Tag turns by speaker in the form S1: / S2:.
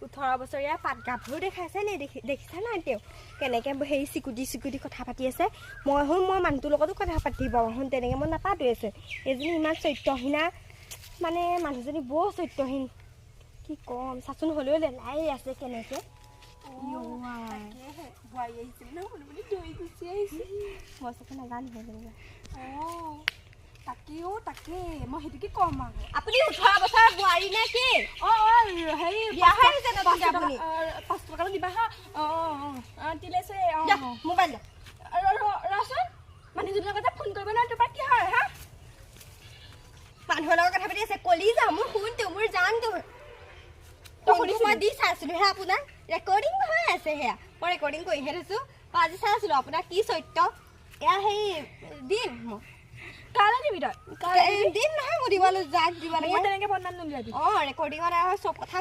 S1: 18 বছৰীয়া পাত গাভৰু দেখাইছে নে দেখিছা নাই তেওঁ কেনেকে হেৰি চিকুটি কথা পাতি আছে মই মানুহটোৰ লগতো কথা পাতিব হন তেনেকে মই নাপাতোৱে আছে এজনী ইমান চৰিত্ৰহীনা মানে মানুহজনী বৰ চৰিত্ৰহীন কি কম চাচোন হ'লেও লেলাই আছে কেনেকে
S2: বোৱাৰী আহিছিল ন মানে দৈ গুচি আহিছে
S1: মই চাগে নাজানো
S2: তাকে মই সেইটোকে ক'ম আৰু
S1: আপুনি 18 বছৰৰ বোৱাৰী নে কি
S2: হেৰি
S1: বিয়া হৈ আহিছে নতুনকে আপুনি
S2: 5 টকা দিবা হা দিলেছে
S1: মোবাইল
S2: ৰচোন মানুহজনৰ কথা ফোন কৰিব নহয় তোমাৰ কি হয় হা
S1: মানুহৰ লগত কথা পাতি আছে কলি যাম মোৰ শুনটো মোৰ জানটো মই দি চাইছিলো হে আপোনাৰ ৰেকৰ্ডিং হৈ আছে সেয়া মই ৰেকৰ্ডিং কৰিহে থৈছো আজি চাইছিলো আপোনাৰ কি চৰিত্ৰ এয়া সেই দিম
S2: কালে দিবি তই
S1: দিম নহয় মোৰ দিবলৈ যাক দিব লাগে
S2: তেনেকে বদনাম নিদিবি
S1: ৰেকৰ্ডিঙত চব কথা